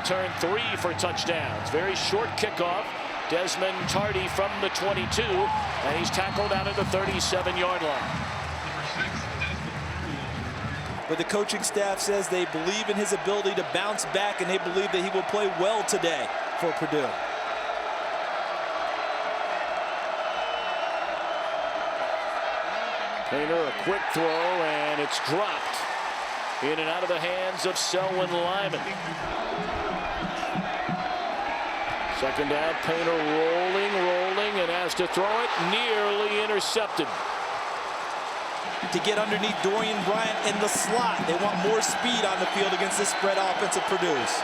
return 3 for touchdowns. Very short kickoff. Desmond Tardy from the 22, and he's tackled out at the 37-yard line. But the coaching staff says they believe in his ability to bounce back, and they believe that he will play well today for Purdue. Painter, a quick throw, and it's dropped in and out of the hands of Selwyn Lyman. Second down, Painter rolling, and has to throw it, nearly intercepted. To get underneath Dorian Bryant in the slot. They want more speed on the field against this spread offense of Purdue's.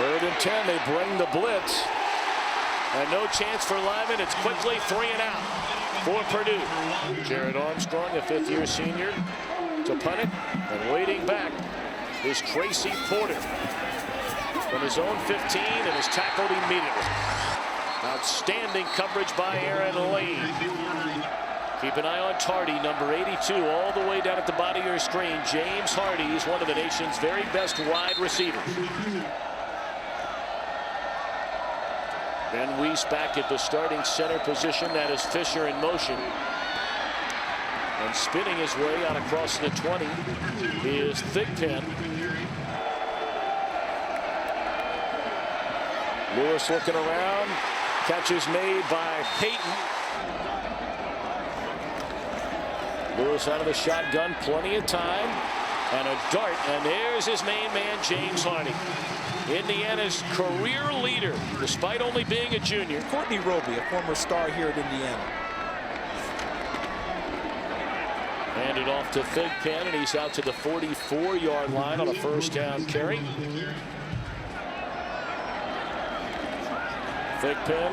3rd and 10, they bring the blitz. And no chance for Lyman. It's quickly 3 and out for Purdue. Jared Armstrong, a 5th-year senior, to punt it. And waiting back is Tracy Porter from his own 15 and is tackled immediately. Outstanding coverage by Aaron Lane. Keep an eye on Tardy, number 82, all the way down at the bottom of your screen. James Hardy is one of the nation's very best wide receivers. Ben Weiss back at the starting center position. That is Fisher in motion. And spinning his way out across the 20 is Thigpen. Lewis looking around. Catch is made by Payton. Lewis out of the shotgun, plenty of time. And a dart, and there's his main man, James Hardy. Indiana's career leader, despite only being a junior. Courtney Roby, a former star here at Indiana. Handed off to Thigpen, and he's out to the 44-yard line on a 1st down carry. Thigpen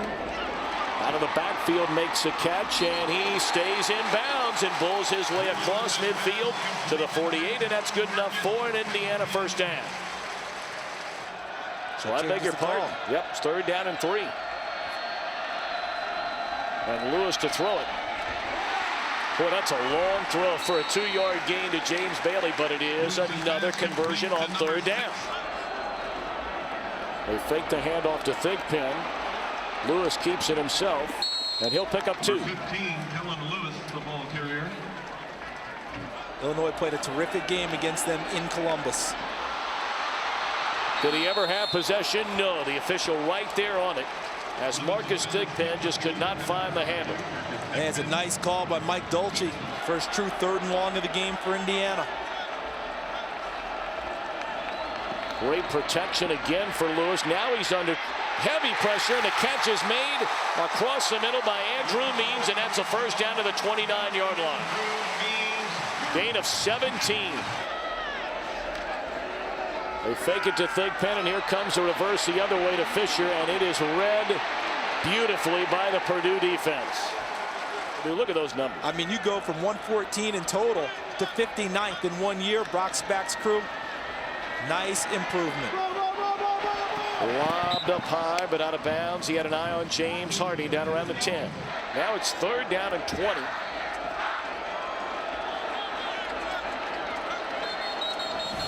out of the backfield makes a catch, and he stays in bounds and bowls his way across midfield to the 48, and that's good enough for an Indiana 1st down. So I beg your pardon. Yep, it's 3rd down and 3. And Lewis to throw it. Boy, that's a long throw for a 2-yard gain to James Bailey, but it is another conversion on 3rd down. They fake the handoff to Thigpen. Lewis keeps it himself, and he'll pick up 2. 15, Dylan Lewis, the ball carrier. Illinois played a terrific game against them in Columbus. Did he ever have possession? No. The official right there on it, as Marcus Thigpen just could not find the handle. And it's a nice call by Mike Dolce. First true 3rd and long of the game for Indiana. Great protection again for Lewis. Now he's under heavy pressure, and the catch is made across the middle by Andrew Means, and that's a 1st down to the 29-yard line. Gain of 17. They fake it to Thigpen, and here comes a reverse the other way to Fisher, and it is read beautifully by the Purdue defense. Dude, look at those numbers. I mean, you go from 114 in total to 59th in 1 year. Brock Spack's crew, nice improvement. Lobbed up high, but out of bounds. He had an eye on James Hardy down around the 10. Now it's 3rd down and 20.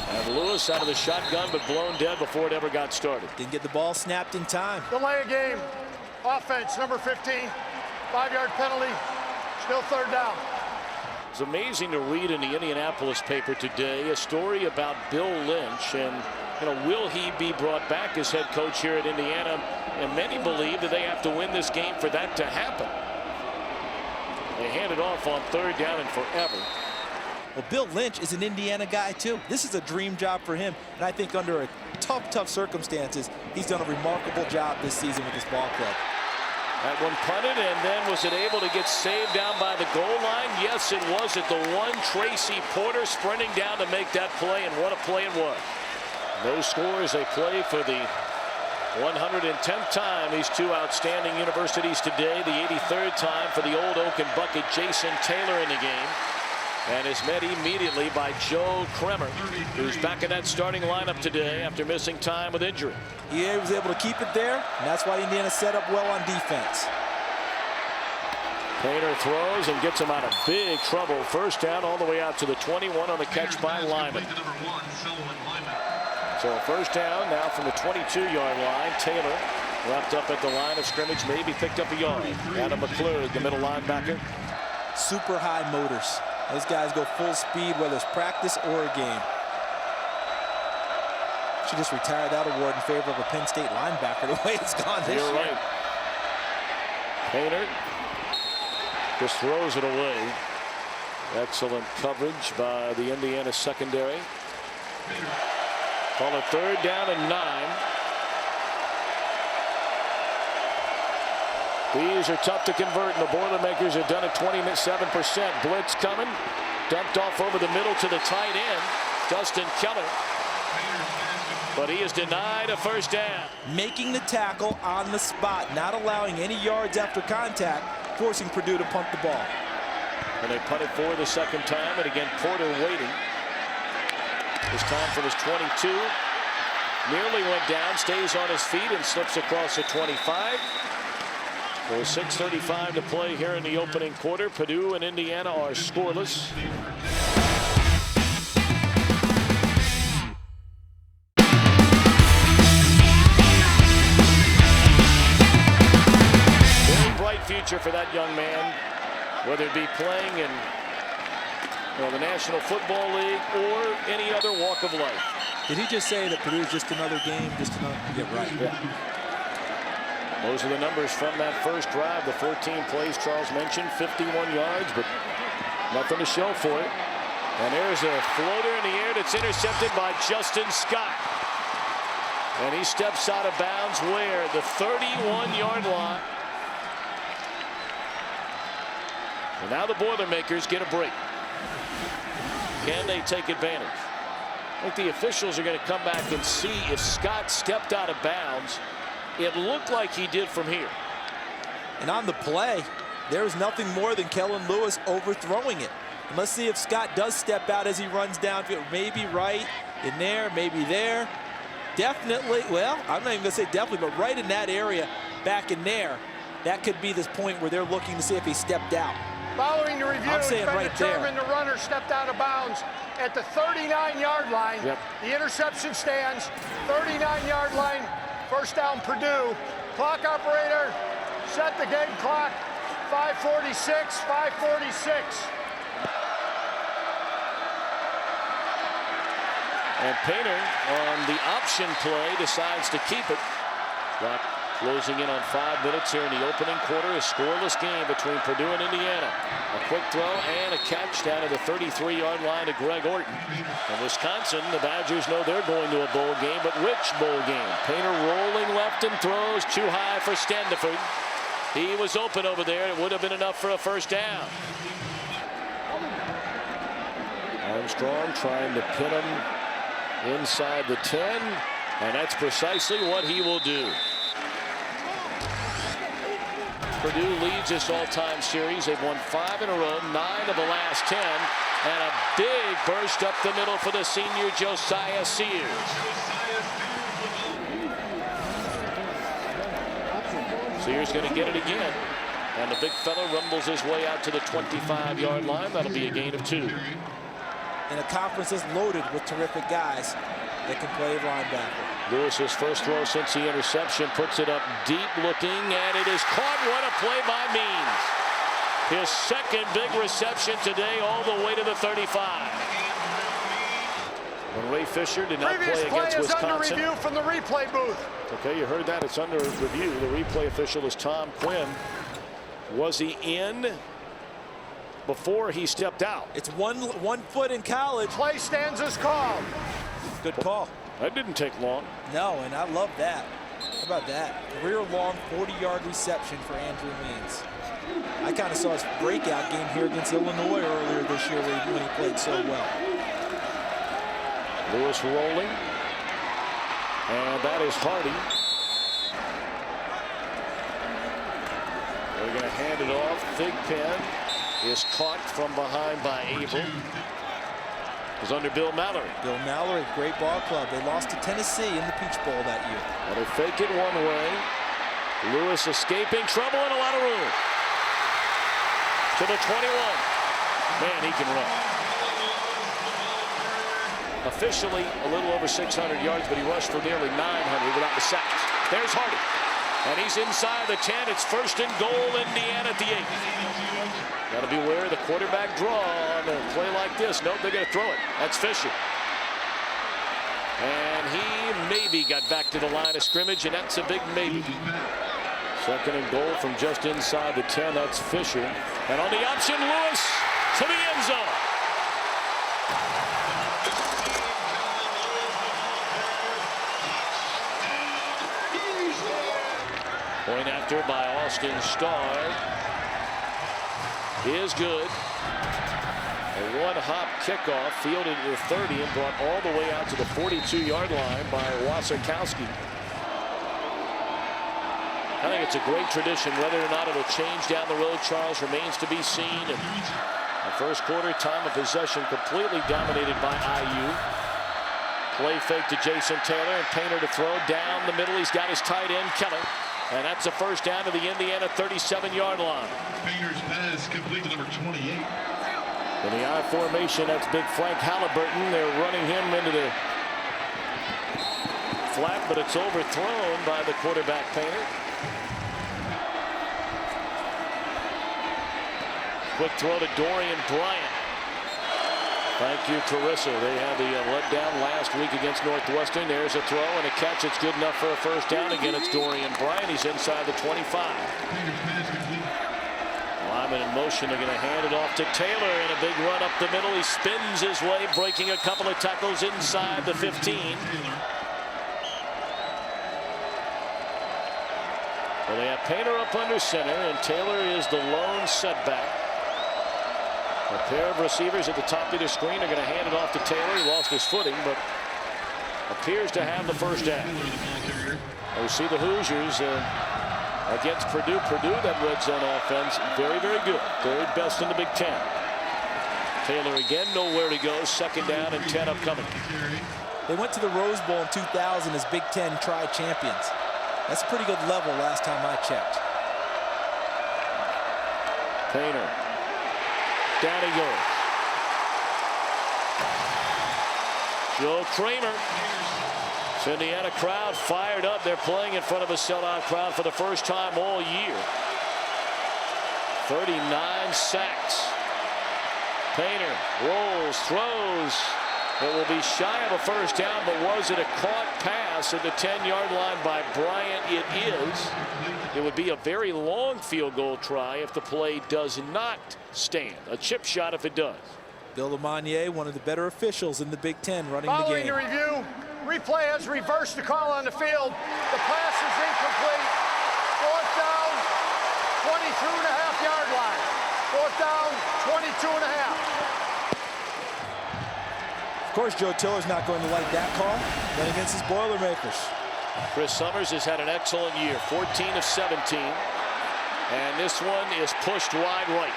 And Lewis out of the shotgun, but blown dead before it ever got started. Didn't get the ball snapped in time. Delay a game. Offense, number 15. 5-yard penalty. Still 3rd down. It's amazing to read in the Indianapolis paper today a story about Bill Lynch, and will he be brought back as head coach here at Indiana? And many believe that they have to win this game for that to happen. They hand it off on 3rd down and forever. Well, Bill Lynch is an Indiana guy too. This is a dream job for him, and I think under tough circumstances, he's done a remarkable job this season with this ball club. That one punted, and then was it able to get saved down by the goal line? Yes, it was at the 1. Tracy Porter sprinting down to make that play, and what a play it was. No scores, a play for the 110th time. These two outstanding universities today. The 83rd time for the Old Oak and Bucket Jason Taylor in the game. And is met immediately by Joe Kremer, who's back in that starting lineup today after missing time with injury. He was able to keep it there, and that's why Indiana set up well on defense. Painter throws and gets him out of big trouble. 1st down all the way out to the 21 on the catch by Lyman. So first down now from the 22-yard line. Taylor wrapped up at the line of scrimmage, maybe picked up a yard. Adam McClure, the middle linebacker. Super high motors. Those guys go full speed, whether it's practice or a game. She just retired that award in favor of a Penn State linebacker the way it's gone this year. You're right. Painter just throws it away. Excellent coverage by the Indiana secondary. Call it third down and 9. These are tough to convert, and the Boilermakers have done it 27%. Blitz coming. Dumped off over the middle to the tight end, Dustin Keller. But he is denied a first down. Making the tackle on the spot, not allowing any yards after contact, forcing Purdue to punt the ball. And they punt it for the second time, and again Porter waiting. This time from his 22. Nearly went down, stays on his feet, and slips across the 25. With 6:35 to play here in the opening quarter, Purdue and Indiana are scoreless. Very bright future for that young man, whether it be playing in the National Football League or any other walk of life. Did he just say that Purdue is just another game, just another? Yeah, right. Yeah. Those are the numbers from that first drive. The 14 plays Charles mentioned, 51 yards, but nothing to show for it. And there's a floater in the air that's intercepted by Justin Scott. And he steps out of bounds where? The 31-yard line. And now the Boilermakers get a break. Can they take advantage? I think the officials are going to come back and see if Scott stepped out of bounds. It looked like he did from here. And on the play, there is nothing more than Kellen Lewis overthrowing it. And let's see if Scott does step out as he runs downfield. Maybe right in there, maybe there. Definitely, well, I'm not even going to say definitely, but right in that area, back in there, that could be this point where they're looking to see if he stepped out. Following the review, I'm saying right determined the runner stepped out of bounds at the 39-yard line. Yep. The interception stands, 39-yard line, first down Purdue. Clock operator, set the game clock, 5:46, 5:46. And Painter on the option play decides to keep it. Clock closing in on 5 minutes here in the opening quarter. A scoreless game between Purdue and Indiana. A quick throw and a catch down to the 33-yard line to Greg Orton. In Wisconsin, the Badgers know they're going to a bowl game, but which bowl game? Painter rolling left and throws too high for Standiford. He was open over there. It would have been enough for a first down. Armstrong trying to pin him inside the 10, and that's precisely what he will do. Purdue leads this all-time series. They've won 5 in a row, 9 of the last 10, and a big burst up the middle for the senior Josiah Sears. Sears going to get it again, and the big fella rumbles his way out to the 25-yard line. That'll be a gain of 2. And a conference is loaded with terrific guys that can play linebacker. Lewis's first throw since the interception puts it up deep looking, and it is caught. What a play by Means. His second big reception today, all the way to the 35. When Ray Fisher did not play against Wisconsin. Under review from the replay booth. Okay, you heard that. It's under review. The replay official is Tom Quinn. Was he in before he stepped out? It's one foot in college. Play stands as called. Good call. That didn't take long. No, and I love that. How about that? Career-long 40-yard reception for Andrew Means. I kind of saw his breakout game here against Illinois earlier this year when he played so well. Lewis rolling. And that is Hardy. They're going to hand it off. Thigpen is caught from behind by Abel. It was under Bill Mallory. Bill Mallory, great ball club. They lost to Tennessee in the Peach Bowl that year. Well, they fake it one way. Lewis escaping trouble and a lot of room. To the 21. Man, he can run. officially a little over 600 yards, but he rushed for nearly 900 without the sacks. There's Hardy. And he's inside the 10. It's 1st and goal, Indiana at the 8. Got to beware of the quarterback draw on a play like this. Nope, they're going to throw it. That's Fisher. And he maybe got back to the line of scrimmage, and that's a big maybe. 2nd and goal from just inside the 10. That's Fisher. And on the option, Lewis to the end zone. Point after by Austin Starr is good. A one-hop kickoff fielded to the 30 and brought all the way out to the 42-yard line by Wasikowski. I think it's a great tradition. Whether or not it'll change down the road, Charles, remains to be seen. And the first quarter, time of possession completely dominated by IU. Play fake to Jason Taylor, and Painter to throw down the middle. He's got his tight end, Keller. And that's a first down to the Indiana 37-yard line. Painter's pass complete to number 28. In the I formation, that's big Frank Halliburton. They're running him into the flat, but it's overthrown by the quarterback, Painter. Quick throw to Dorian Bryant. Thank you, Carissa. They had the letdown last week against Northwestern. There's a throw and a catch. It's good enough for a first down. Again, it's Dorian Bryant. He's inside the 25. Lyman in motion. They're going to hand it off to Taylor in a big run up the middle. He spins his way, breaking a couple of tackles inside the 15. Well, they have Painter up under center, and Taylor is the lone setback. A pair of receivers at the top of the screen are going to hand it off to Taylor. He lost his footing, but appears to have the first down. We see the Hoosiers against Purdue. Purdue, that red zone offense, very, very good. Third best in the Big Ten. Taylor again, nowhere to go. 2nd down and 10 upcoming. They went to the Rose Bowl in 2000 as Big Ten tri-champions. That's a pretty good level last time I checked. Painter. Down he goes. Joe Kramer. This Indiana crowd fired up. They're playing in front of a sellout crowd for the first time all year. 39 sacks. Painter rolls, throws. It will be shy of a first down, but was it a caught pass at the 10-yard line by Bryant? It is. It would be a very long field goal try if the play does not stand. A chip shot if it does. Bill Lamonier, one of the better officials in the Big Ten, running the game. Following the review, replay has reversed the call on the field. The pass is incomplete. 4th down, 22.5-yard line. 4th down, 22.5. Of course, Joe Tiller's not going to like that call. Then against his Boilermakers. Chris Summers has had an excellent year, 14 of 17. And this one is pushed wide right.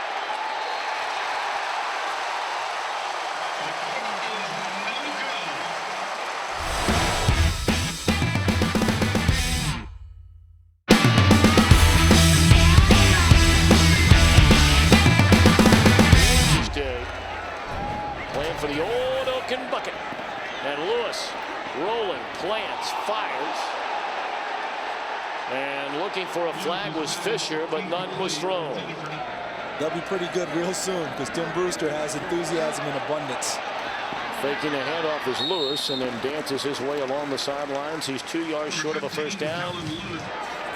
Playing for the old Oaken bucket. And Lewis rolling, plants, fires. And looking for a flag was Fisher, but none was thrown. They'll be pretty good real soon because Tim Brewster has enthusiasm in abundance. Faking the handoff is Lewis, and then dances his way along the sidelines. He's 2 yards short of a first down.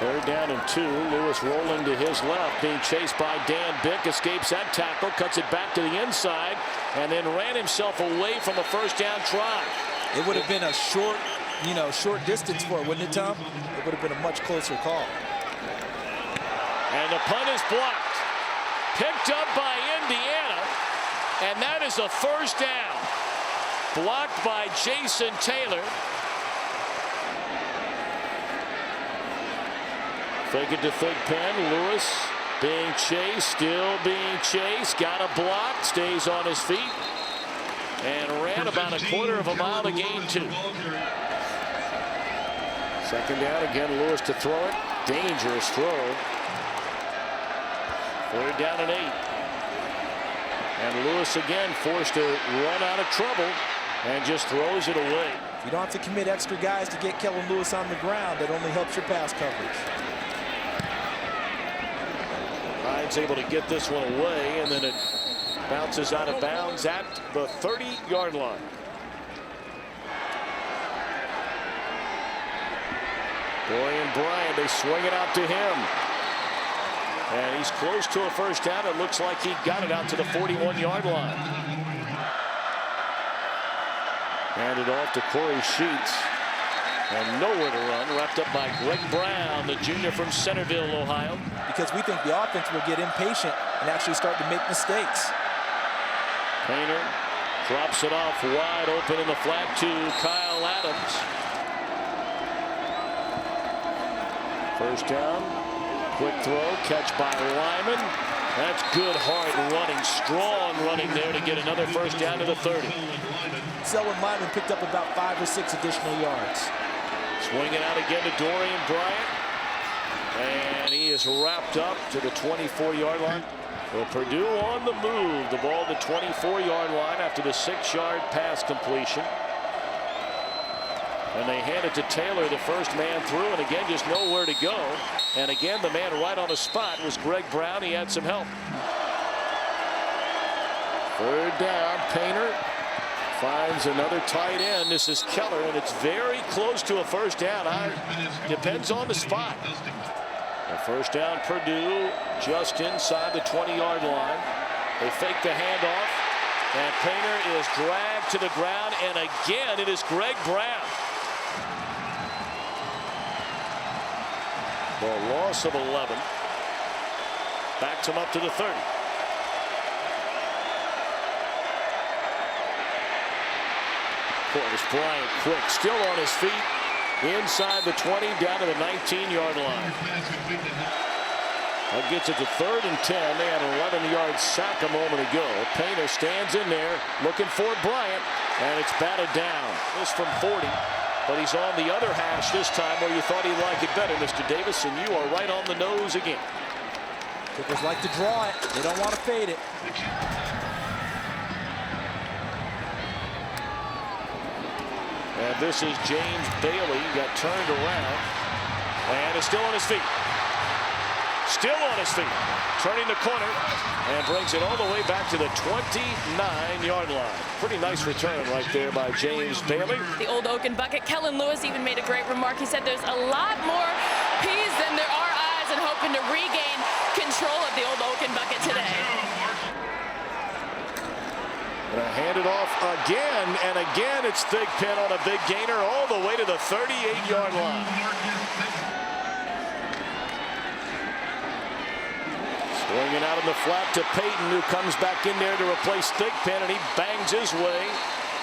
3rd down and 2. Lewis rolling to his left, being chased by Dan Bick. Escapes that tackle, cuts it back to the inside, and then ran himself away from a first down try. It would have been a short distance for it, wouldn't it, Tom? It would have been a much closer call. And the punt is blocked. Picked up by Indiana, and that is a first down. Blocked by Jason Taylor. Fake it to Thigpen. Lewis being chased, still being chased. Got a block, stays on his feet, and ran about a quarter of a mile to gain 2. 2nd down, again Lewis to throw it. Dangerous throw. 3rd down and 8. And Lewis again forced to run out of trouble. and just throws it away. If you don't have to commit extra guys to get Kellen Lewis on the ground, that only helps your pass coverage. Hines able to get this one away, and then it bounces out of bounds at the 30-yard line. Dorian Bryant, they swing it out to him. And he's close to a first down. It looks like he got it out to the 41-yard line. Handed off to Corey Sheets. And nowhere to run, wrapped up by Greg Brown, the junior from Centerville, Ohio. Because we think the offense will get impatient and actually start to make mistakes. Painter drops it off wide open in the flat to Kyle Adams. First down, quick throw, catch by Lyman. That's good, hard running, strong running there to get another first down to the 30. Selwyn Lyman picked up about 5 or 6 additional yards. Swinging out again to Dorian Bryant. And he is wrapped up to the 24-yard line. Well, Purdue on the move. The ball at the 24-yard line after the 6-yard pass completion. And they hand it to Taylor, the first man through, and again, just nowhere to go. And again, the man right on the spot was Greg Brown. He had some help. Third down, Painter finds another tight end. This is Keller, and it's very close to a first down. Depends on the spot. A first down, Purdue, just inside the 20-yard line. They fake the handoff, and Painter is dragged to the ground, and again, it is Greg Brown. The loss of 11. Backs him up to the 30. Corliss Bryant quick, still on his feet. Inside the 20, down to the 19-yard line. That gets it to 3rd and 10. They had an 11-yard sack a moment ago. Painter stands in there looking for Bryant, and it's batted down. This from 40. But he's on the other hash this time where you thought he'd like it better, Mr. Davis, and you are right on the nose again. Kickers like to draw it. They don't want to fade it. And this is James Bailey. He got turned around and is still on his feet. Still on his feet. Turning the corner and brings it all the way back to the 29-yard line. Pretty nice return right there by James Bailey. The old Oaken bucket. Kellen Lewis even made a great remark. He said there's a lot more peas than there are eyes, and hoping to regain control of the old Oaken bucket today. And hand it off again, and again it's Thigpen on a big gainer all the way to the 38-yard line. Swinging out in the flat to Payton, who comes back in there to replace Thigpen, and he bangs his way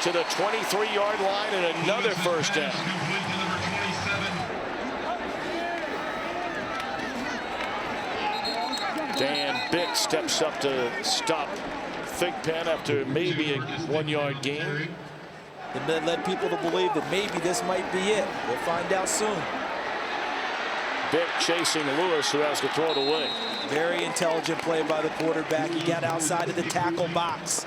to the 23-yard line and another first down. Dan Bick steps up to stop Thigpen after maybe a 1-yard gain. And that led people to believe that maybe this might be it. We'll find out soon. Bick chasing Lewis, who has to throw it away. Very intelligent play by the quarterback. He got outside of the tackle box.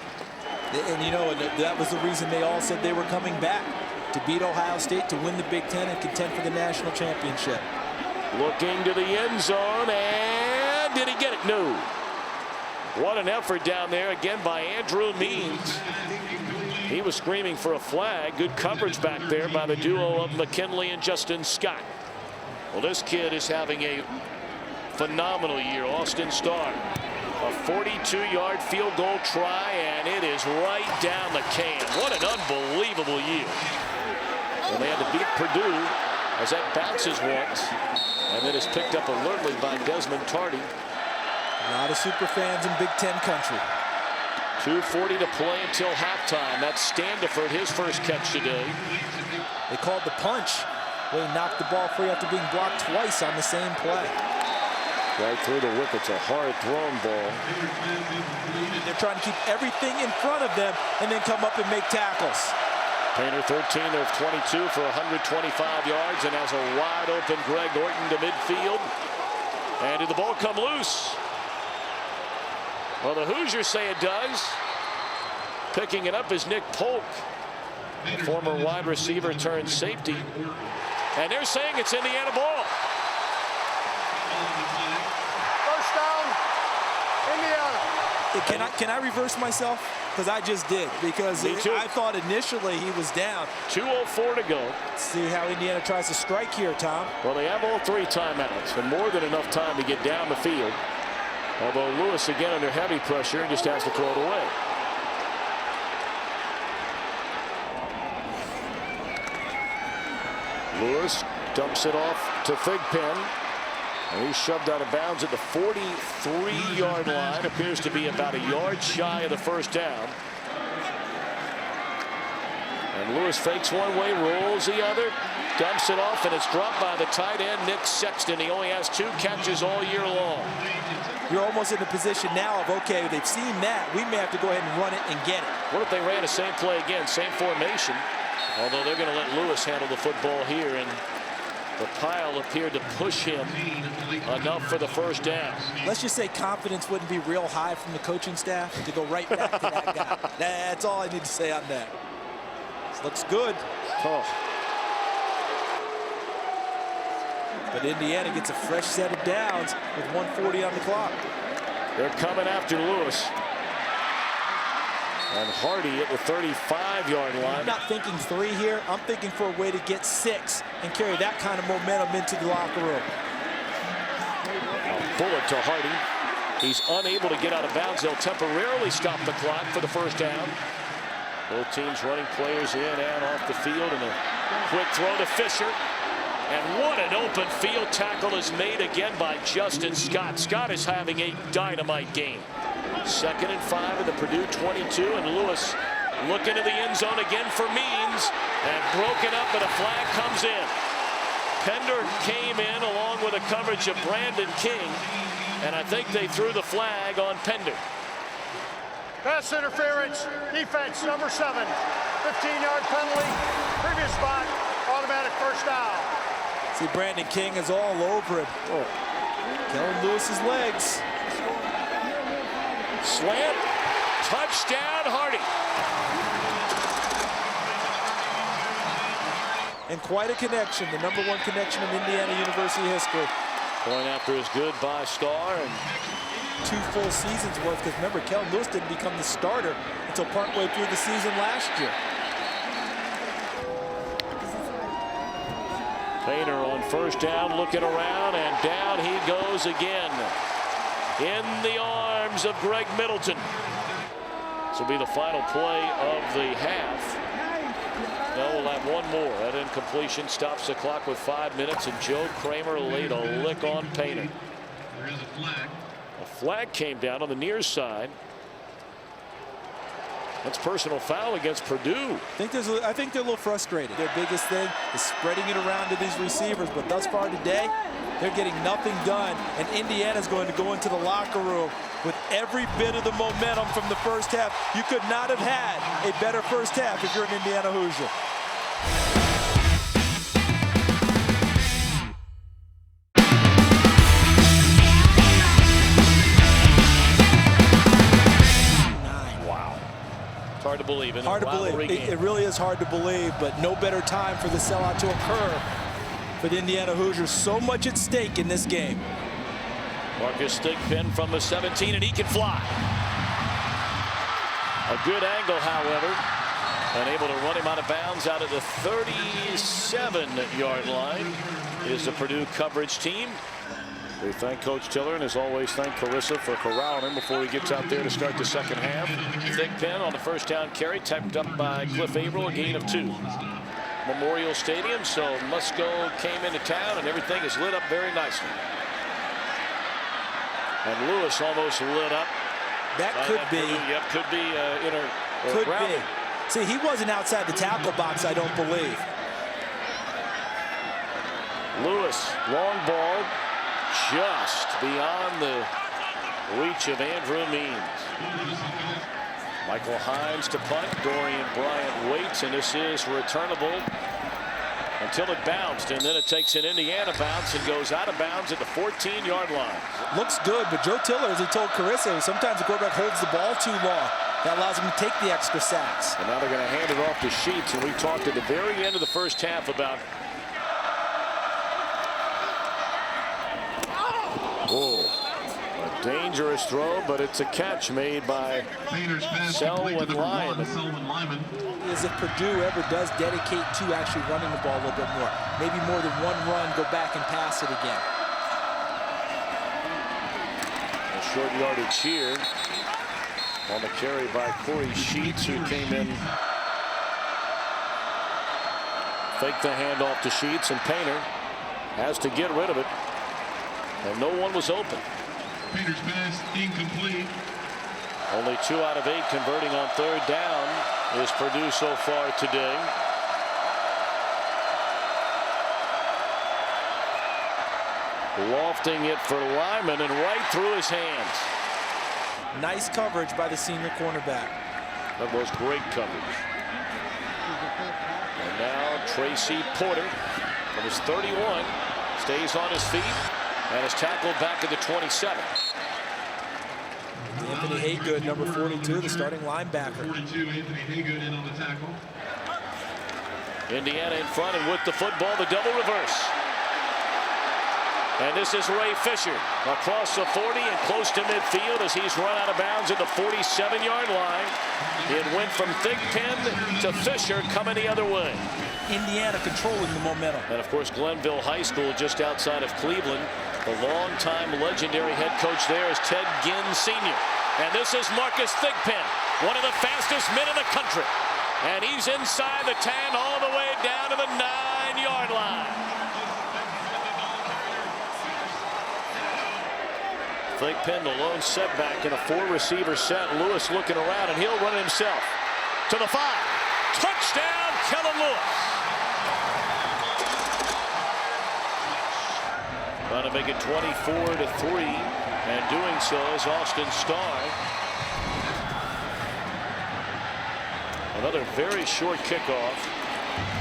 And you know, that was the reason they all said they were coming back, to beat Ohio State, to win the Big Ten and contend for the national championship. Looking to the end zone, and did he get it? No. What an effort down there again by Andrew Means. He was screaming for a flag. Good coverage back there by the duo of McKinley and Justin Scott. Well, this kid is having a phenomenal year. Austin Starr, a 42-yard field goal try, and it is right down the can. What an unbelievable year. And they had to beat Purdue as that bounces once, and then is picked up alertly by Desmond Tardy. A lot of super fans in Big Ten country. 2:40 to play until halftime. That's Standiford, his first catch today. They called the punch. They knocked the ball free after being blocked twice on the same play. Right through the wickets, a hard thrown ball. They're trying to keep everything in front of them and then come up and make tackles. Painter 13 of 22 for 125 yards and has a wide open Greg Orton to midfield. And did the ball come loose? Well, the Hoosiers say it does. Picking it up is Nick Polk. former wide receiver turned safety. And they're saying it's Indiana ball. First down, Indiana. Can I reverse myself? Because I just did. Because I thought initially he was down. 2:04 to go. Let's see how Indiana tries to strike here, Tom. Well, they have all 3 timeouts and more than enough time to get down the field. Although Lewis again under heavy pressure and just has to throw it away. Lewis dumps it off to Thigpen. And he's shoved out of bounds at the 43-yard line. Appears to be about a yard shy of the first down. And Lewis fakes one way, rolls the other, dumps it off, and it's dropped by the tight end, Nick Sexton. He only has 2 catches all year long. You're almost in the position now of, okay, they've seen that. We may have to go ahead and run it and get it. What if they ran the same play again, same formation? Although they're going to let Lewis handle the football here, and the pile appeared to push him enough for the first down. Let's just say confidence wouldn't be real high from the coaching staff to go right back to that guy. That's all I need to say on that. This looks good. Oh. But Indiana gets a fresh set of downs with 1:40 on the clock. They're coming after Lewis. And Hardy at the 35-yard line. I'm not thinking 3 here. I'm thinking for a way to get 6 and carry that kind of momentum into the locker room. A bullet to Hardy. He's unable to get out of bounds. They'll temporarily stop the clock for the first down. Both teams running players in and off the field, and a quick throw to Fisher. And what an open field tackle is made again by Justin Scott. Scott is having a dynamite game. 2nd and 5 at the Purdue 22, and Lewis looking to the end zone again for Means, and broken up, but a flag comes in. Pender came in along with a coverage of Brandon King, and I think they threw the flag on Pender. Pass interference, defense number 7, 15-yard penalty, previous spot, automatic first down. See, Brandon King is all over him. Oh. Kellen Lewis's legs. Slant, touchdown, Hardy. And quite a connection, the #1 connection in Indiana University history. Point after is good by Starr, and 2 full seasons worth, because remember, Kellen Lewis didn't become the starter until partway through the season last year. Painter on first down, looking around, and down he goes again. In the arms of Greg Middleton. This will be the final play of the half. No, we'll have one more. That incompletion stops the clock with 5 minutes, and Joe Kramer laid a lick on Painter. There is a flag. A flag came down on the near side. That's personal foul against Purdue. I think they're a little frustrated. Their biggest thing is spreading it around to these receivers, but thus far today, they're getting nothing done, and Indiana's going to go into the locker room with every bit of the momentum from the first half. You could not have had a better first half if you're an Indiana Hoosier. Hard to believe. Hard to believe. It really is hard to believe, but no better time for the sellout to occur for the Indiana Hoosiers. So much at stake in this game. Marcus Thigpen from the 17, and he can fly. A good angle, however, and able to run him out of bounds out of the 37-yard line is the Purdue coverage team. We thank Coach Tiller, and as always thank Carissa for corralling him before he gets out there to start the second half. Thigpen on the first down carry, typed up by Cliff Averill, a gain of 2. Memorial Stadium, so Musco came into town, and everything is lit up very nicely. And Lewis almost lit up. That could be. Yep, could be could be. See, he wasn't outside the tackle box, I don't believe. Lewis, long ball, just beyond the reach of Andrew Means. Michael Hines to punt. Dorian Bryant waits, and this is returnable until it bounced, and then it takes an Indiana bounce and goes out of bounds at the 14-yard line. Looks good, but Joe Tiller, as he told Carissa, sometimes the quarterback holds the ball too long. That allows him to take the extra sacks. And now they're going to hand it off to Sheets. And we talked at the very end of the first half about a dangerous throw, but it's a catch made by Selwyn Lyman. Is if Purdue ever does dedicate to actually running the ball a little bit more, maybe more than one run, go back and pass it again. A short yardage here on the carry by Corey Sheets, who came in. Fake the handoff to Sheets, and Painter has to get rid of it. And no one was open. Painter's pass incomplete. Only 2 out of 8 converting on third down is Purdue so far today. Lofting it for Lyman and right through his hands. Nice coverage by the senior cornerback. That was great coverage. And now Tracy Porter from his 31 stays on his feet and is tackled back at the 27. Anthony Haygood, number 42, the starting linebacker. 42, Anthony Haygood in on the tackle. Indiana in front, and with the football, the double reverse. And this is Ray Fisher across the 40 and close to midfield as he's run out of bounds at the 47-yard line. It went from Thigpen to Fisher coming the other way. Indiana controlling the momentum. And of course, Glenville High School just outside of Cleveland. The longtime legendary head coach there is Ted Ginn Sr. And this is Marcus Thigpen, one of the fastest men in the country. And he's inside the 10 all the way down to the 9-yard line. Thigpen, the lone setback in a 4-receiver set. Lewis looking around, and he'll run it himself. To the 5. Touchdown, Kellen Lewis. Trying to make it 24-3, and doing so is Austin Starr. Another very short kickoff,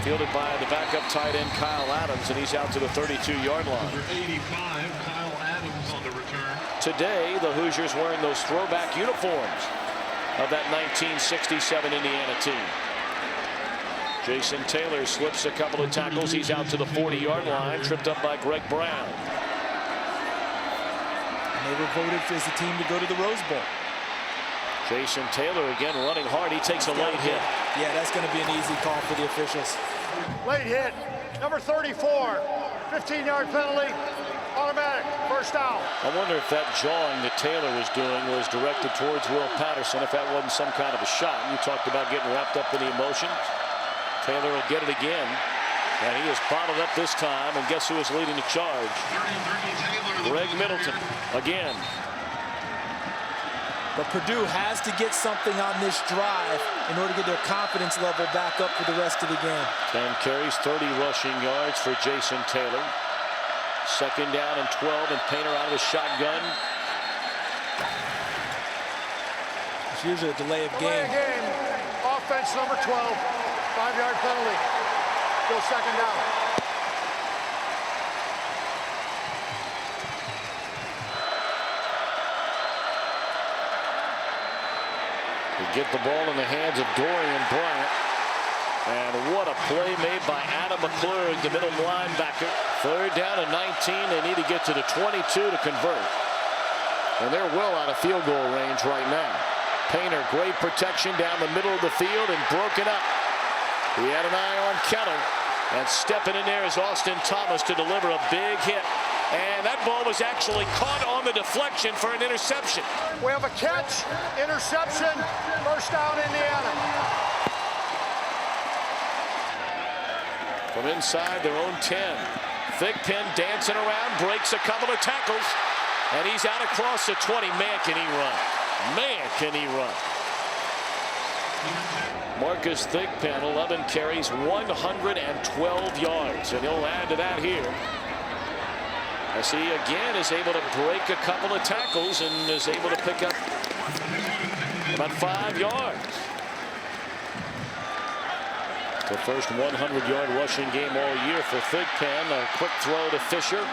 fielded by the backup tight end Kyle Adams, and he's out to the 32-yard line. Number 85, Kyle Adams on the return. Today, the Hoosiers wearing those throwback uniforms of that 1967 Indiana team. Jason Taylor slips a couple of tackles. He's out to the 40-yard line, tripped up by Greg Brown. And they were voted as the team to go to the Rose Bowl. Jason Taylor again running hard. He takes a late hit. Yeah, that's going to be an easy call for the officials. Late hit, number 34, 15-yard penalty, automatic, first down. I wonder if that jawing that Taylor was doing was directed towards Will Patterson, if that wasn't some kind of a shot. You talked about getting wrapped up in the emotions. Taylor will get it again, and he is bottled up this time, and guess who is leading the charge? Greg Middleton again. But Purdue has to get something on this drive in order to get their confidence level back up for the rest of the game. 10 carries, 30 rushing yards for Jason Taylor. Second down and 12, and Painter out of the shotgun. It's usually a delay of game. Offense number 12, 5-yard penalty. Still second down. They get the ball in the hands of Dorian Bryant. And what a play made by Adam McClure, the middle linebacker. Third down and 19. They need to get to the 22 to convert. And they're well out of field goal range right now. Painter, great protection down the middle of the field and broken up. He had an eye on Keller. And stepping in there is Austin Thomas to deliver a big hit. And that ball was actually caught on the deflection for an interception. We have a catch, interception, first down Indiana. From inside their own 10. Thigpen dancing around, breaks a couple of tackles, and he's out across the 20. Man, can he run. Man, can he run. Marcus Thigpen, 11 carries, 112 yards, and he'll add to that here. As he again is able to break a couple of tackles and is able to pick up about 5 yards. The first 100-yard rushing game all year for Thigpen. A quick throw to Fisher.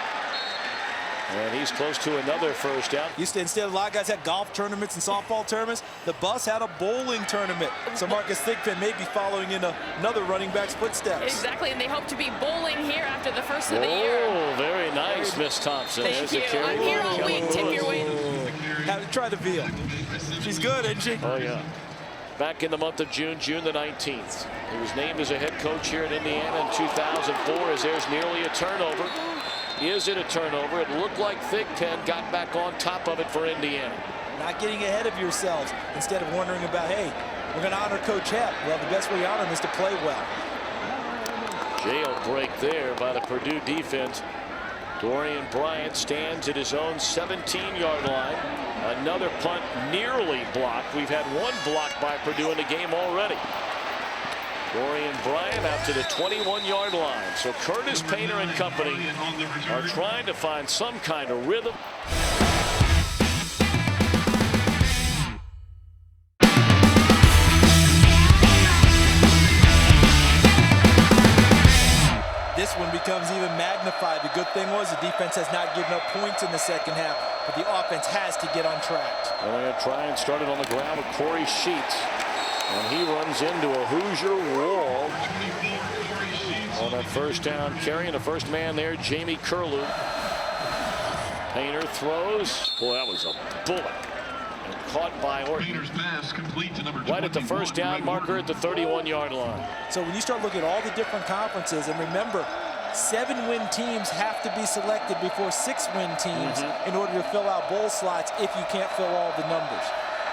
And he's close to another first down. Instead, a lot of guys had golf tournaments and softball tournaments. The bus had a bowling tournament. So Marcus Thigpen may be following in another running back's footsteps. Exactly, and they hope to be bowling here after the first of the year. Oh, very nice, Miss Thompson. Thank you. I'm here all week. Tip your weight. Have to try the veal. She's good, isn't she? Oh, yeah. Back in the month of June the 19th. He was named as a head coach here at Indiana in 2004 as there's nearly a turnover. Is it a turnover? It looked like Thigpen got back on top of it for Indiana. Not getting ahead of yourselves instead of wondering about, hey, we're going to honor Coach Hepp. Well, the best way to honor him is to play well. Jailbreak there by the Purdue defense. Dorian Bryant stands at his own 17-yard line. Another punt nearly blocked. We've had one block by Purdue in the game already. Dorian Bryant out to the 21-yard line. So Curtis Painter and company are trying to find some kind of rhythm. This one becomes even magnified. The good thing was the defense has not given up points in the second half, but the offense has to get on track. They're going to try and start it on the ground with Corey Sheets. And he runs into a Hoosier wall on that first down carry. And the first man there, Jamie Curlew. Painter throws. Boy, that was a bullet. And caught by Orton. Painter's pass complete to number Right at the first down marker at the 31-yard line. So when you start looking at all the different conferences, and remember, 7-win teams have to be selected before 6-win teams in order to fill out bowl slots if you can't fill all the numbers.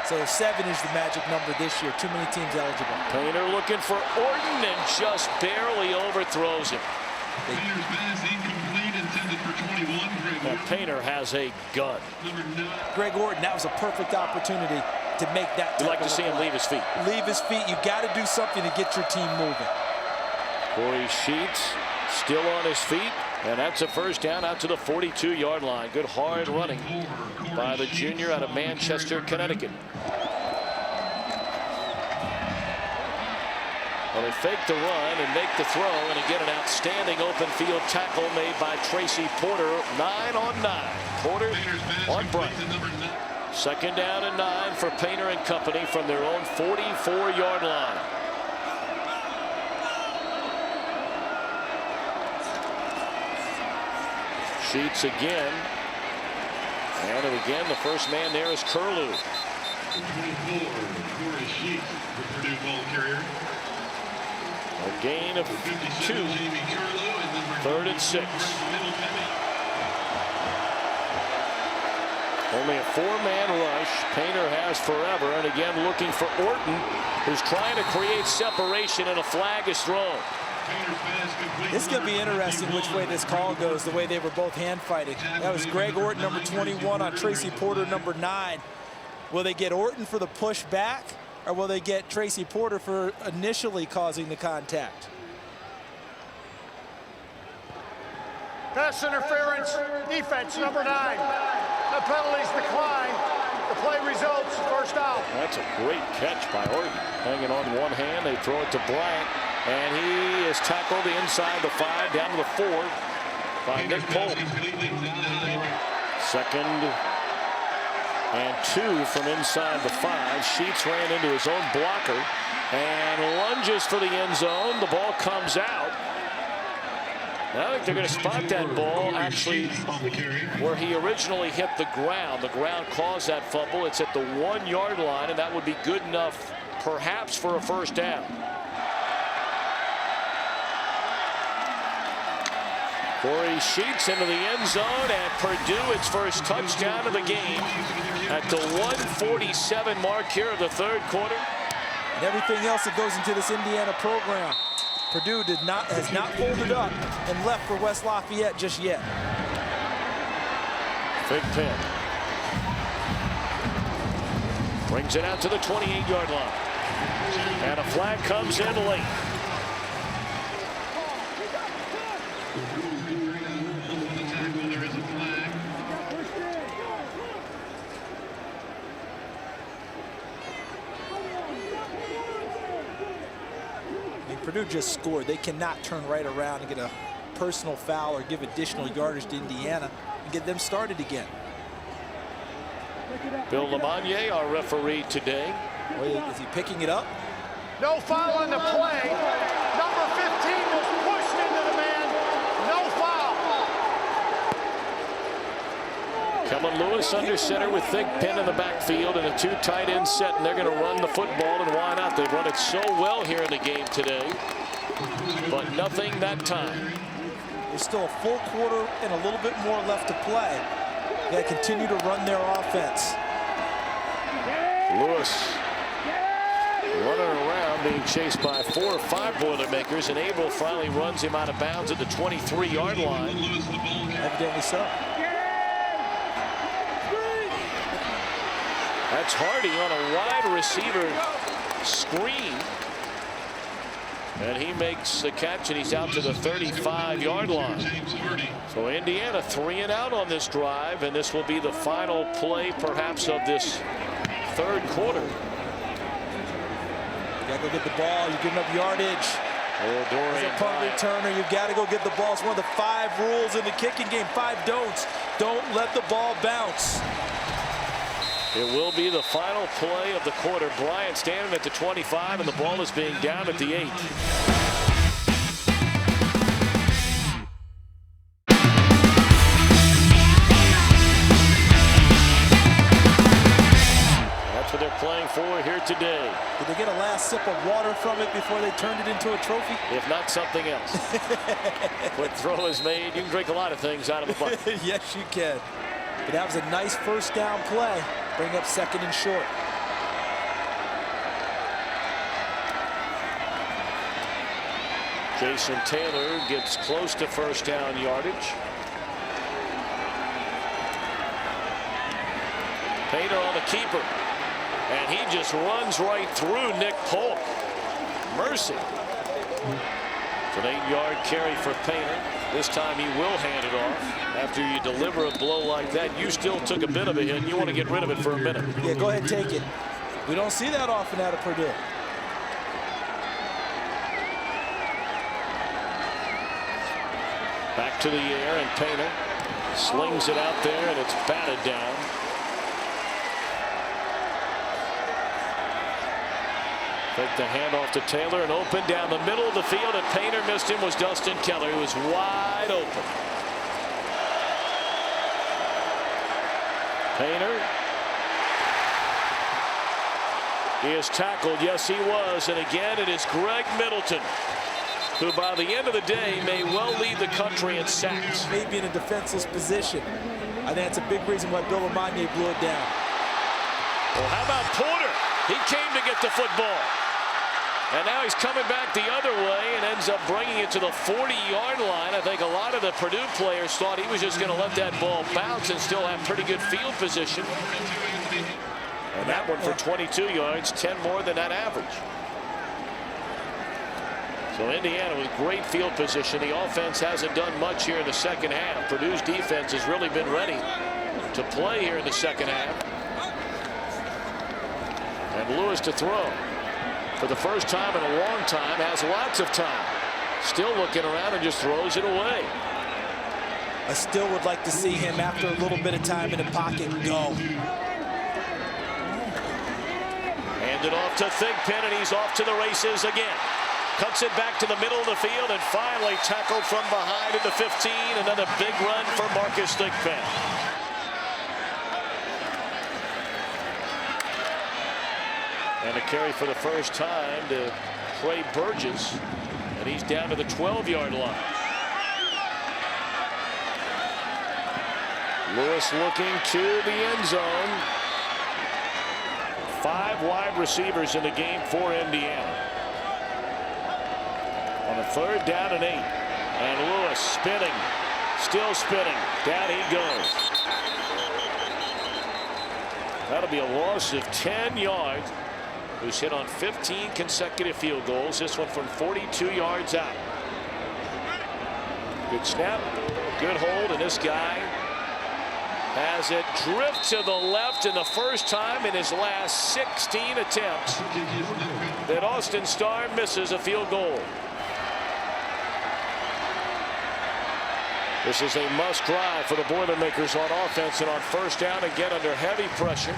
So 7 is the magic number this year. Too many teams eligible. Painter looking for Orton and just barely overthrows him. Painter's pass incomplete, intended for 21. Now Painter has a gun. Number 9. Greg Orton, that was a perfect opportunity to make that. You'd like to see him leave his feet. Leave his feet. You got to do something to get your team moving. Corey Sheets still on his feet. And that's a first down out to the 42-yard line. Good hard running by the junior out of Manchester, Connecticut. Well, they fake the run and make the throw, and again an outstanding open field tackle made by Tracy Porter. 9 on 9. Porter on Bryant. Second down and 9 for Painter and company from their own 44-yard line. Sheets again. And again, the first man there is Curlew. 24, Corey Sheets, the Purdue ball carrier. A gain of 2. Third and 6. Only a 4-man rush. Painter has forever. And again, looking for Orton, who's trying to create separation, and a flag is thrown. This is going to be interesting which way this call goes, the way they were both hand fighting. That was Greg Orton, number 21, on Tracy Porter, number 9. Will they get Orton for the push back, or will they get Tracy Porter for initially causing the contact? Pass interference, defense, number 9. The penalties decline. The play results, first out. That's a great catch by Orton. Hanging on one hand, they throw it to Bryant. And he is tackled inside the 5, down to the 4 by Nick Pope. Second and 2 from inside the 5. Sheets ran into his own blocker and lunges for the end zone. The ball comes out. Now I think they're going to spot that ball actually where he originally hit the ground. The ground caused that fumble. It's at the 1-yard line, and that would be good enough perhaps for a first down. Corey Sheets into the end zone, and Purdue its first touchdown of the game at the 1:47 mark here of the third quarter. And everything else that goes into this Indiana program, Purdue has not folded up and left for West Lafayette just yet. Thigpen brings it out to the 28-yard line, and a flag comes in late. Purdue just scored. They cannot turn right around and get a personal foul or give additional yardage to Indiana. and get them started again. Bill Lamagnier, our referee today. Is he picking it up? No foul on the play. Number 15 was pushed into the man. No foul. Kellen Lewis under center with Thigpen in the backfield and a 2 tight end set, and they're going to run the football, and why not? They've run it so well here in the game today, but nothing that time. There's still a full quarter and a little bit more left to play. They continue to run their offense. Lewis running around, being chased by 4 or 5 Boilermakers, and Abel finally runs him out of bounds at the 23-yard line. Evidently so. That's Hardy on a wide receiver screen. And he makes the catch, and he's out to the 35-yard line. So Indiana 3 and out on this drive, and this will be the final play perhaps of this third quarter. You gotta go get the ball. You're giving up yardage. Oh, As a punt returner, you gotta go get the ball. It's one of the 5 rules in the kicking game. 5 don'ts. Don't let the ball bounce. It will be the final play of the quarter. Bryant standing at the 25, and the ball is being down at the 8. That's what they're playing for here today. Did they get a last sip of water from it before they turned it into a trophy? If not something else. Quick throw is made. You can drink a lot of things out of a bucket. Yes, you can. But that was a nice first down play. Bring up 2nd and short. Jason Taylor gets close to first down yardage. Painter on the keeper. And he just runs right through Nick Polk. Mercy. It's an 8-yard carry for Painter. This time he will hand it off. After you deliver a blow like that, you still took a bit of a hit. You want to get rid of it for a minute. Yeah, go ahead and take it. We don't see that often out of Purdue. Back to the air, and Painter slings it out there, and it's batted down. Take the handoff to Taylor, and open down the middle of the field, and Painter missed him. Was Dustin Keller, who was wide open. Painter. He is tackled. Yes, he was. And again, it is Greg Middleton, who by the end of the day may well lead the country in sacks. Maybe in a defenseless position. I think that's a big reason why Bill Lamagnier blew it down. Well, how about Porter? He came to get the football. And now he's coming back the other way and ends up bringing it to the 40-yard line. I think a lot of the Purdue players thought he was just going to let that ball bounce and still have pretty good field position. And that one for 22 yards, 10 more than that average. So Indiana with great field position. The offense hasn't done much here in the second half. Purdue's defense has really been ready to play here in the second half. And Lewis to throw. For the first time in a long time, has lots of time. Still looking around and just throws it away. I still would like to see him, after a little bit of time in the pocket, go. Handed off to Thigpen, and he's off to the races again. Cuts it back to the middle of the field, and finally tackled from behind at the 15. Another big run for Marcus Thigpen. And a carry for the first time to Trey Burgess, and he's down to the 12-yard line. Lewis looking to the end zone. 5 wide receivers in the game for Indiana. On a 3rd down and 8. And Lewis spinning, still spinning. Down he goes. That'll be a loss of 10 yards. Who's hit on 15 consecutive field goals. This one from 42 yards out. Good snap, good hold, and this guy has it drift to the left, in the first time in his last 16 attempts that Austin Starr misses a field goal. This is a must drive for the Boilermakers on offense and on first down again under heavy pressure.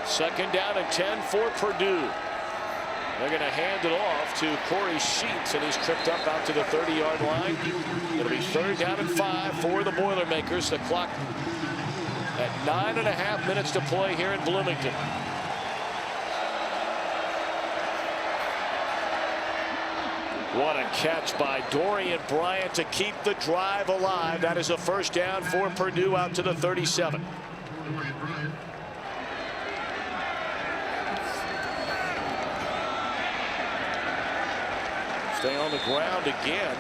Second down and 10 for Purdue. They're going to hand it off to Corey Sheets, and he's tripped up out to the 30-yard line. It'll be third down and 5 for the Boilermakers. The clock at 9.5 minutes to play here in Bloomington. What a catch by Dorian Bryant to keep the drive alive. That is a first down for Purdue out to the 37. Stay on the ground again.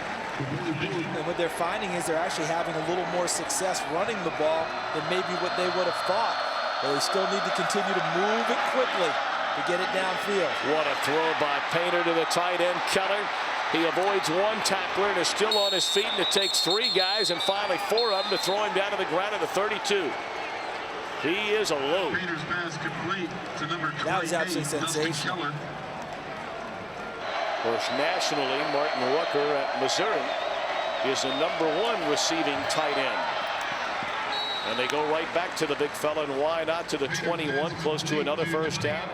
And what they're finding is they're actually having a little more success running the ball than maybe what they would have thought. But they still need to continue to move it quickly to get it downfield. What a throw by Painter to the tight end, Keller. He avoids one tackler and is still on his feet, and it takes 3 guys and finally 4 of them to throw him down to the ground at the 32. He is alone. Painter's pass complete to number 28, That was absolutely Dustin sensational. Keller. Of course, nationally, Martin Rucker at Missouri is the #1 receiving tight end. And they go right back to the big fella, and why not to the 21, close to another first down.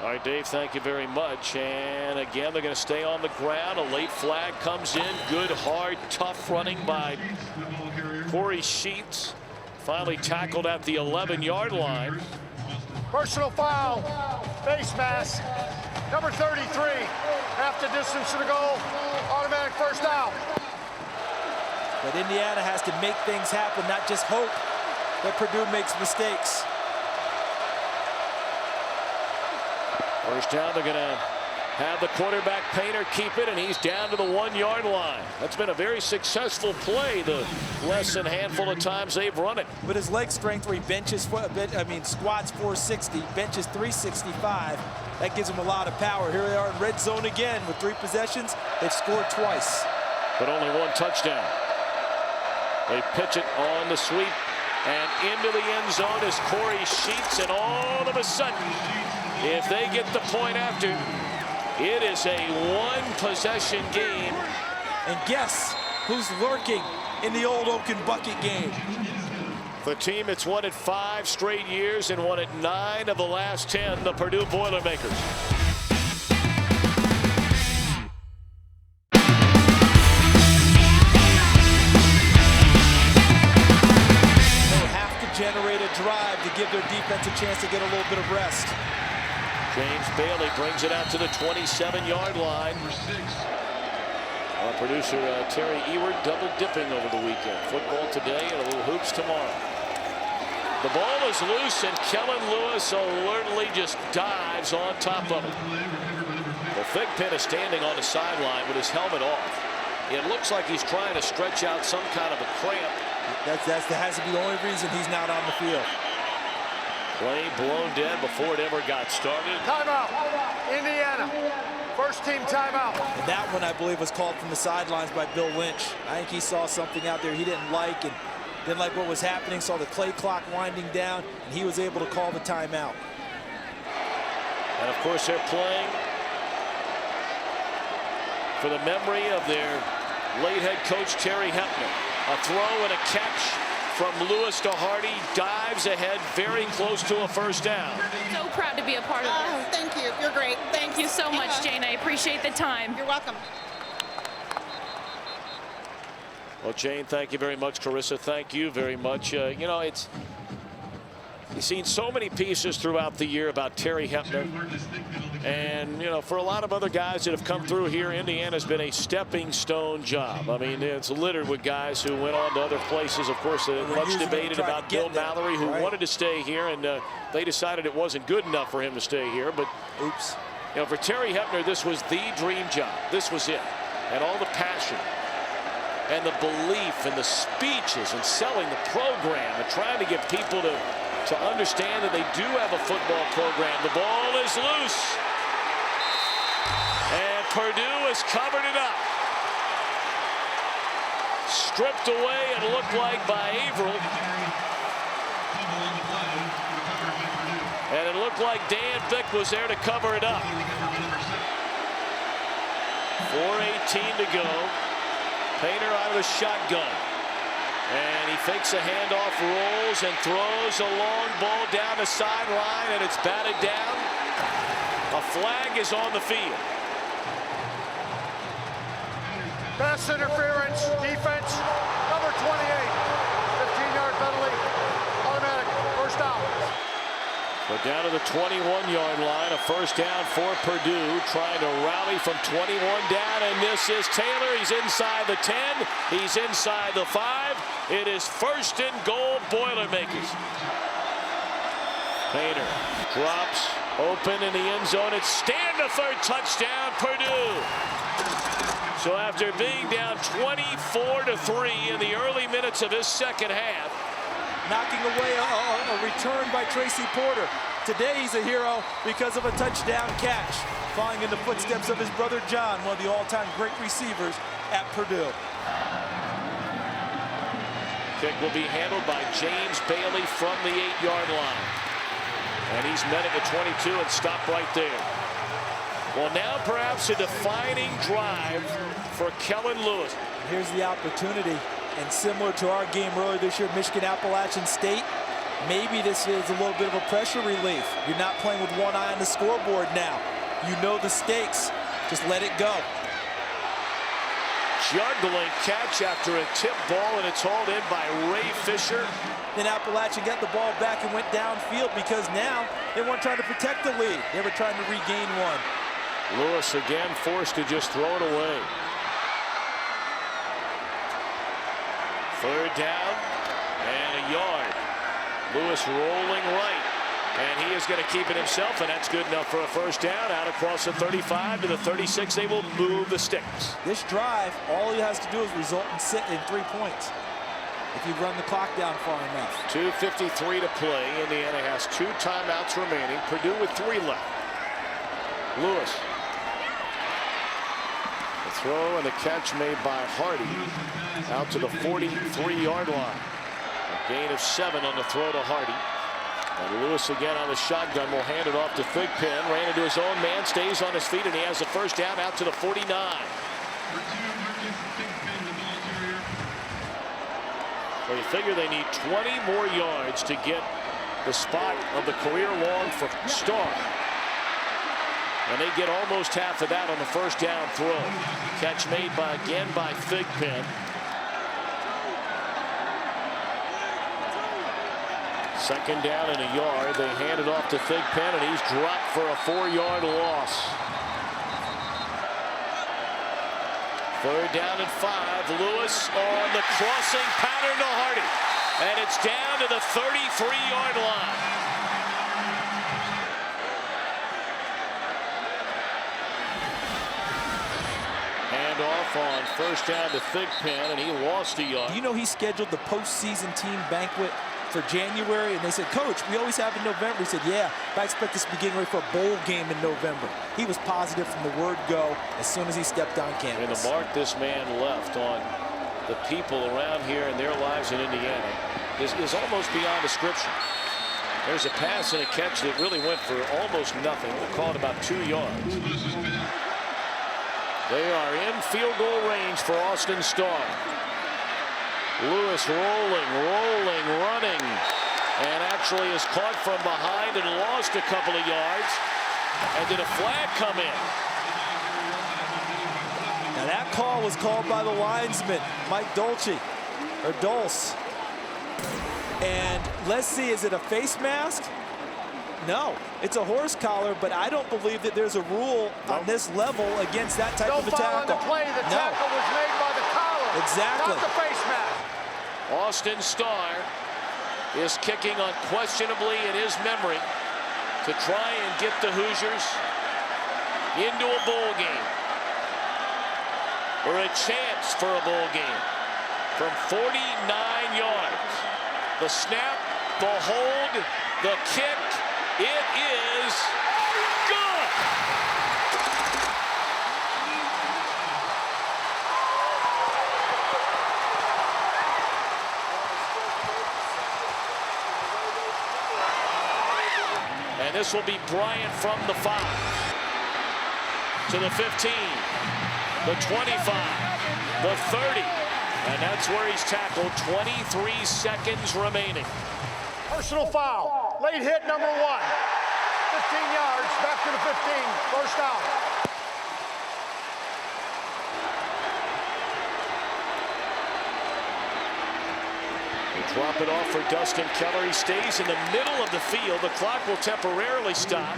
All right, Dave, thank you very much. And again, they're going to stay on the ground. A late flag comes in. Good, hard, tough running by Corey Sheets. Finally tackled at the 11-yard line. Personal foul, face mask, number 33, half the distance to the goal, automatic first down. But Indiana has to make things happen, not just hope that Purdue makes mistakes. First down, they're going to have the quarterback Painter keep it, and he's down to the 1-yard line. That's been a very successful play the less than handful of times they've run it. With his leg strength, where he benches, squats 460, benches 365, that gives him a lot of power. Here they are in red zone again with 3 possessions. They've scored twice. But only 1 touchdown. They pitch it on the sweep, and into the end zone is Corey Sheets, and all of a sudden, if they get the point after, it is a 1-possession game. And guess who's lurking in the old Oaken Bucket game? The team that's won it 5 straight years and won it 9 of the last 10, the Purdue Boilermakers. They have to generate a drive to give their defense a chance to get a little bit of rest. James Bailey brings it out to the 27-yard line. Our producer Terry Ewert double dipping over the weekend. Football today and a little hoops tomorrow. The ball is loose, and Kellen Lewis alertly just dives on top of it. The Thigpen is standing on the sideline with his helmet off. It looks like he's trying to stretch out some kind of a cramp. That has to be the only reason he's not on the field. Play blown dead before it ever got started. Timeout, Indiana, first team timeout. And that one, I believe, was called from the sidelines by Bill Lynch. I think he saw something out there he didn't like, and didn't like what was happening, saw the play clock winding down, and he was able to call the timeout. And of course, they're playing for the memory of their late head coach, Terry Hepner. A throw and a catch from Lewis to Hardy, dives ahead, very close to a first down. So proud to be a part of this. Thank you. You're great. Thank you so much, Jane. I appreciate the time. You're welcome. Well, Jane, thank you very much. Carissa, thank you very much. You know, you've seen so many pieces throughout the year about Terry Hepner. And, you know, for a lot of other guys that have come through here, Indiana's been a stepping stone job. I mean, it's littered with guys who went on to other places. Of course, much debated about Bill Mallory, who wanted to stay here, and they decided it wasn't good enough for him to stay here. But, Oops. You know, for Terry Hepner, this was the dream job. This was it. And all the passion and the belief and the speeches and selling the program and trying to get people to understand that they do have a football program. The ball is loose. And Purdue has covered it up. Stripped away and looked like by Averill. And it looked like Dan Bick was there to cover it up. 4:18 to go. Painter out of the shotgun. And he fakes a handoff, rolls, and throws a long ball down the sideline, and it's batted down. A flag is on the field. Pass interference, defense, number 28. 15-yard penalty, automatic, first down. But down to the 21-yard line, a first down for Purdue, trying to rally from 21 down, and this is Taylor. He's inside the 10, he's inside the 5. It is first and goal, Boilermakers. Painter drops, open in the end zone. It's stand the third touchdown, Purdue. So after being down 24-3 in the early minutes of this second half, knocking away a return by Tracy Porter. Today he's a hero because of a touchdown catch, following in the footsteps of his brother John, one of the all-time great receivers at Purdue. Kick will be handled by James Bailey from the 8-yard line. And he's met at the 22 and stopped right there. Well, now perhaps a defining drive for Kellen Lewis. Here's the opportunity. And similar to our game earlier this year, Michigan-Appalachian State, maybe this is a little bit of a pressure relief. You're not playing with one eye on the scoreboard now. You know the stakes. Just let it go. Juggling catch after a tip ball, and it's hauled in by Ray Fisher. Then Appalachian got the ball back and went downfield because now they weren't trying to protect the lead. They were trying to regain one. Lewis again forced to just throw it away. Third down and a yard. Lewis rolling right, and he is going to keep it himself, and that's good enough for a first down. Out across the 35 to the 36, they will move the sticks. This drive, all he has to do is result in 3 points if you run the clock down far enough. 2:53 to play. Indiana has 2 timeouts remaining. Purdue with 3 left. Lewis. The throw and the catch made by Hardy out to the 43-yard line. A gain of 7 on the throw to Hardy. And Lewis again on the shotgun will hand it off to Thigpen. Ran into his own man, stays on his feet, and he has the first down out to the 49. Well, you figure they need 20 more yards to get the spot of the career long for Starr. And they get almost half of that on the first down throw. Catch made again by Thigpen. Second down and a yard. They hand it off to Thigpen, and he's dropped for a 4-yard loss. Third down and 5. Lewis on the crossing pattern to Hardy. And it's down to the 33-yard line. Hand off on first down to Thigpen, and he lost a yard. You know he scheduled the postseason team banquet for January, and they said, Coach, we always have in November. He said, yeah, I expect this to be getting ready for a bowl game in November. He was positive from the word go as soon as he stepped on campus. And the mark this man left on the people around here and their lives in Indiana is almost beyond description. There's a pass and a catch that really went for almost nothing. We'll call it about 2 yards. They are in field goal range for Austin Starr. Lewis rolling, running, and actually is caught from behind and lost a couple of yards. And did a flag come in? Now that call was called by the linesman, Mike Dulce. And let's see, is it a face mask? No, it's a horse collar, but I don't believe that there's a rule on this level against that type of a tackle. Don't follow the play. The tackle was made by the collar. Exactly. Not the face mask. Austin Starr is kicking unquestionably in his memory to try and get the Hoosiers into a bowl game, or a chance for a bowl game, from 49 yards. The snap, the hold, the kick, it is good. And this will be Bryant from the 5 to the 15. the 25, the 30, and that's where he's tackled. 23 seconds remaining. Personal foul. Late hit number 1. 15 yards, back to the 15, first down. They drop it off for Dustin Keller. He stays in the middle of the field. The clock will temporarily stop.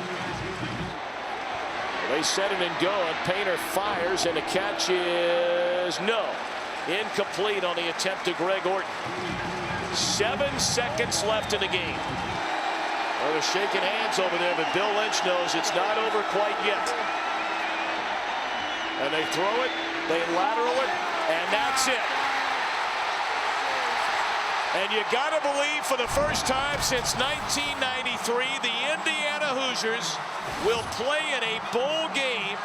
They set it and go, and Painter fires, and the catch is no. Incomplete on the attempt to Greg Orton. 7 seconds left in the game. Well, they're shaking hands over there, but Bill Lynch knows it's not over quite yet. And they throw it, they lateral it, and that's it. And you got to believe for the first time since 1993, the Indiana Hoosiers will play in a bowl game